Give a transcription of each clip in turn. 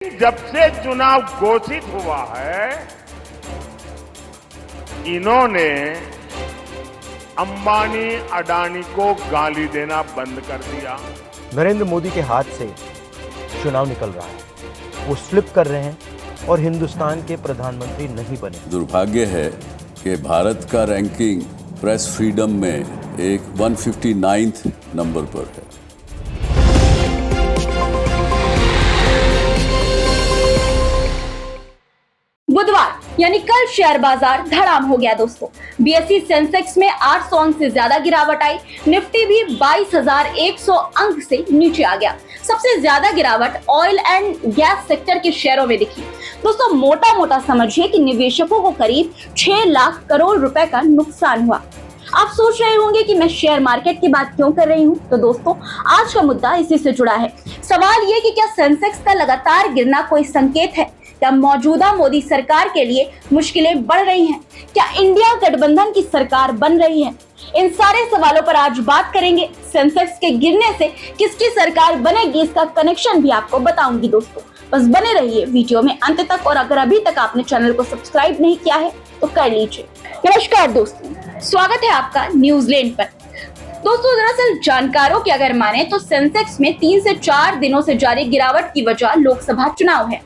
जब से चुनाव घोषित हुआ है, इन्होंने अंबानी अडानी को गाली देना बंद कर दिया। नरेंद्र मोदी के हाथ से चुनाव निकल रहा है, वो स्लिप कर रहे हैं और हिंदुस्तान के प्रधानमंत्री नहीं बने। दुर्भाग्य है कि भारत का रैंकिंग प्रेस फ्रीडम में एक 159 नंबर पर है। बुधवार यानी कल शेयर बाजार धड़ाम हो गया दोस्तों। बीएसई सेंसेक्स में 800 अंक से ज्यादा गिरावट आई। निफ्टी भी 22,100 अंक से नीचे आ गया। सबसे ज्यादा गिरावट ऑयल एंड गैस सेक्टर के शेयरों में दिखी। दोस्तों मोटा मोटा समझिए कि निवेशकों को करीब 6 लाख करोड़ रुपए का नुकसान हुआ। आप सोच रहे होंगे कि मैं शेयर मार्केट की बात क्यों कर रही हूँ, तो दोस्तों आज का मुद्दा इसी से जुड़ा है। सवाल ये कि क्या सेंसेक्स का लगातार गिरना कोई संकेत है? क्या मौजूदा मोदी सरकार के लिए मुश्किलें बढ़ रही हैं? क्या इंडिया गठबंधन की सरकार बन रही है? इन सारे सवालों पर आज बात करेंगे। सेंसेक्स के गिरने से किसकी सरकार बनेगी, इसका कनेक्शन भी आपको बताऊंगी दोस्तों। बस बने रहिए वीडियो में अंत तक, और अगर अभी तक आपने चैनल को सब्सक्राइब नहीं किया है तो कर लीजिए। नमस्कार दोस्तों, स्वागत है आपका न्यूजीलैंड पर। दोस्तों दरअसल जानकारों की अगर माने तो सेंसेक्स में 3 से 4 दिनों से जारी गिरावट की वजह लोकसभा चुनाव है।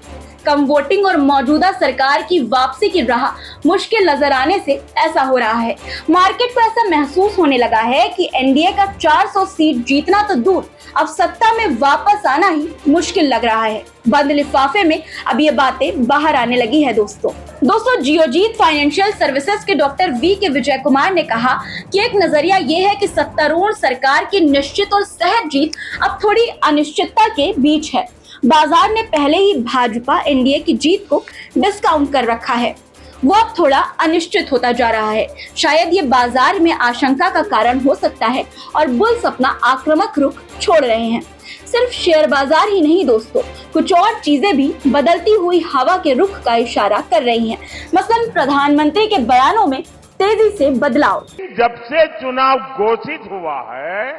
कम वोटिंग और मौजूदा सरकार की वापसी की राह मुश्किल नजर आने से ऐसा हो रहा है। मार्केट को ऐसा महसूस होने लगा है कि एनडीए का 400 सीट जीतना तो दूर, अब सत्ता में वापस आना ही मुश्किल लग रहा है। बंद लिफाफे में अब ये बातें बाहर आने लगी है दोस्तों जियोजीत फाइनेंशियल सर्विसेज के डॉक्टर वी के विजय कुमार ने कहा कि एक नजरिया ये है कि सत्तारूढ़ सरकार की निश्चित और सहज जीत अब थोड़ी अनिश्चितता के बीच है। बाजार ने पहले ही भाजपा एनडीए की जीत को डिस्काउंट कर रखा है, वो अब थोड़ा अनिश्चित होता जा रहा है। शायद ये बाजार में आशंका का कारण हो सकता है और बुल्स अपना आक्रामक रुख छोड़ रहे हैं। सिर्फ शेयर बाजार ही नहीं दोस्तों, कुछ और चीजें भी बदलती हुई हवा के रुख का इशारा कर रही हैं। मसलन प्रधानमंत्री के बयानों में तेजी से बदलाव। जब से चुनाव घोषित हुआ है,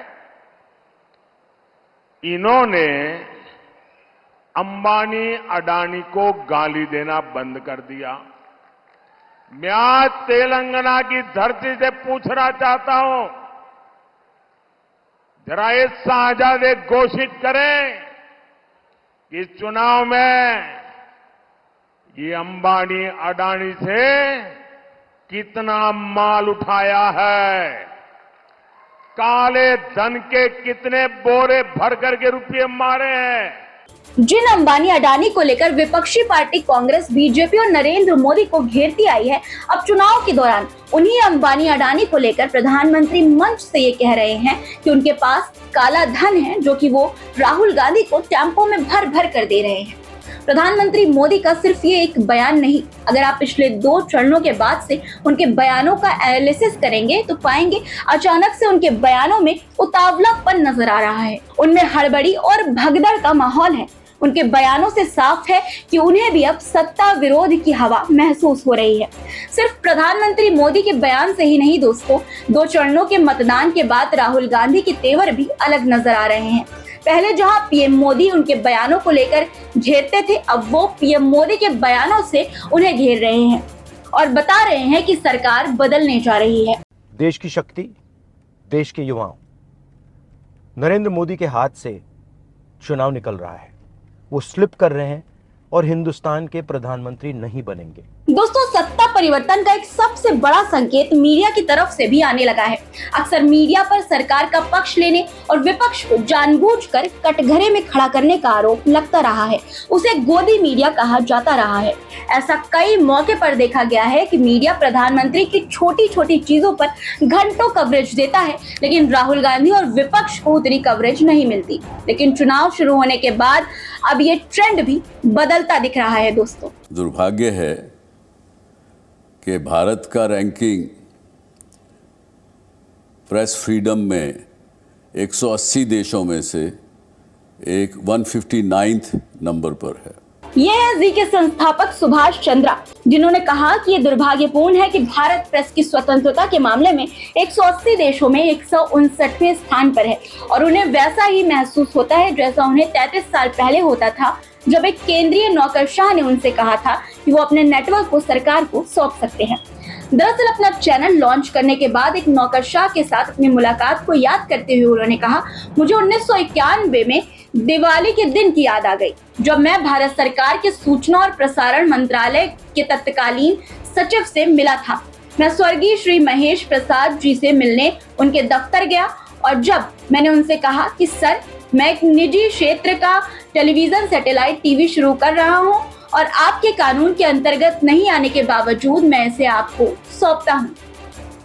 इन्होंने अंबानी अडानी को गाली देना बंद कर दिया। मैं आज तेलंगाना की धरती से पूछना चाहता हूं, जरा ये साझादे घोषित करें कि इस चुनाव में ये अंबानी अडानी से कितना माल उठाया है, काले धन के कितने बोरे भर करके रुपये मारे हैं। जिन अंबानी अडानी को लेकर विपक्षी पार्टी कांग्रेस, बीजेपी और नरेंद्र मोदी को घेरती आई है, अब चुनाव के दौरान उन्हीं अंबानी अडानी को लेकर प्रधानमंत्री मंच से ये कह रहे हैं कि उनके पास काला धन है, जो कि वो राहुल गांधी को टेम्पो में भर भर कर दे रहे हैं। प्रधानमंत्री मोदी का सिर्फ ये एक बयान नहीं, अगर आप पिछले 2 चरणों के बाद से उनके बयानों का एनालिसिस करेंगे तो पाएंगे अचानक से उनके बयानों में उतावलापन नजर आ रहा है। उनमें हड़बड़ी और भगदड़ का माहौल है। उनके बयानों से साफ है कि उन्हें भी अब सत्ता विरोध की हवा महसूस हो रही है। सिर्फ प्रधानमंत्री मोदी के बयान से ही नहीं दोस्तों, 2 चरणों के मतदान के बाद राहुल गांधी के तेवर भी अलग नजर आ रहे हैं। पहले जहां पीएम मोदी उनके बयानों को लेकर घेरते थे, अब वो पीएम मोदी के बयानों से उन्हें घेर रहे हैं और बता रहे हैं कि सरकार बदलने जा रही है। देश की शक्ति, देश के युवाओं। नरेंद्र मोदी के हाथ से चुनाव निकल रहा है, वो स्लिप कर रहे हैं और हिंदुस्तान के प्रधानमंत्री नहीं बनेंगे। दोस्तों सत्ता परिवर्तन का एक सबसे बड़ा संकेत मीडिया की तरफ से भी आने लगा है। अक्सर मीडिया पर सरकार का पक्ष लेने और विपक्ष को जानबूझकर कटघरे में खड़ा करने का आरोप लगता रहा है। उसे गोदी मीडिया कहा जाता रहा है। ऐसा कई मौके पर देखा गया है कि मीडिया प्रधानमंत्री की छोटी छोटी चीजों पर घंटों कवरेज देता है, लेकिन राहुल गांधी और विपक्ष को उतनी कवरेज नहीं मिलती। लेकिन चुनाव शुरू होने के बाद अब ये ट्रेंड भी बदलता दिख रहा है दोस्तों। दुर्भाग्य है कि भारत का रैंकिंग प्रेस फ्रीडम में 180 देशों में से एक 159 नंबर पर है। ये है जी के संस्थापक सुभाष चंद्रा, जिन्होंने कहा कि ये दुर्भाग्यपूर्ण है कि भारत प्रेस की स्वतंत्रता के मामले में 180 देशों में 159वें स्थान पर है और उन्हें वैसा ही महसूस होता है जैसा उन्हें 33 साल पहले होता था, जब एक केंद्रीय नौकरशाह ने उनसे कहा था कि वो अपने नेटवर्क को सरकार को सौंप सकते हैं। दरअसल अपना चैनल लॉन्च करने के बाद एक नौकरशाह के साथ अपनी मुलाकात को याद करते हुए उन्होंने कहा, मुझे 1991 में दिवाली के दिन की याद आ गई, जब मैं भारत सरकार के सूचना और प्रसारण मंत्रालय के तत्कालीन सचिव से मिला था। मैं स्वर्गीय श्री महेश प्रसाद जी से मिलने उनके दफ्तर गया और जब मैंने उनसे कहा कि सर, मैं एक निजी क्षेत्र का टेलीविजन सैटेलाइट टीवी शुरू कर रहा हूं और आपके कानून के अंतर्गत नहीं आने के बावजूद मैं इसे आपको सौंपता हूं,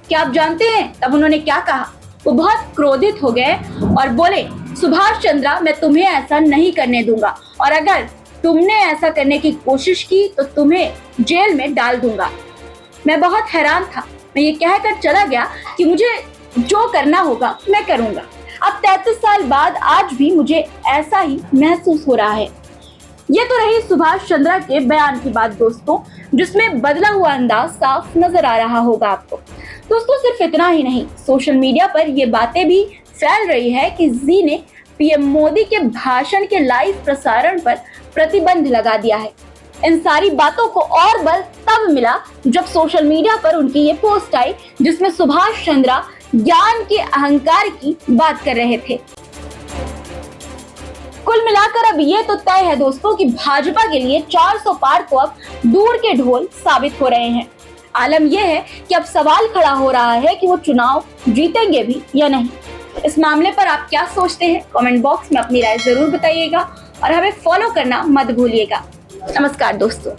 क्या आप जानते हैं तब उन्होंने क्या कहा? वो बहुत क्रोधित हो गए और बोले, सुभाष चंद्रा, मैं तुम्हें ऐसा नहीं करने दूंगा और अगर तुमने ऐसा करने की कोशिश की तो तुम्हें जेल में डाल दूंगा। मैं बहुत हैरान था। मैं ये कहकर चला गया कि मुझे जो करना होगा मैं करूंगा। अब 33 साल बाद आज भी मुझे ऐसा ही महसूस हो रहा है। ये तो रही सुभाष चंद्रा के बयान की बात दोस्तों, जिसमें बदला हुआ अंदाज साफ नजर आ रहा होगा आपको। दोस्तों सिर्फ इतना ही नहीं, सोशल मीडिया पर ये बातें भी फैल रही है कि जी ने पीएम मोदी के भाषण के लाइव प्रसारण पर प्रतिबंध लगा दिया है। इन सारी बातों को और बल तब मिला जब सोशल मीडिया पर उनकी ये पोस्ट आई, जिसमें सुभाष चंद्रा ज्ञान के अहंकार की बात कर रहे थे। कुल मिलाकर अब ये तो तय है दोस्तों कि भाजपा के लिए 400 पार तो अब दूर के ढोल साबित हो रहे हैं। आलम यह है कि अब सवाल खड़ा हो रहा है कि वो चुनाव जीतेंगे भी या नहीं। इस मामले पर आप क्या सोचते हैं? कमेंट बॉक्स में अपनी राय जरूर बताइएगा और हमें फॉलो करना मत भूलिएगा। नमस्कार दोस्तों।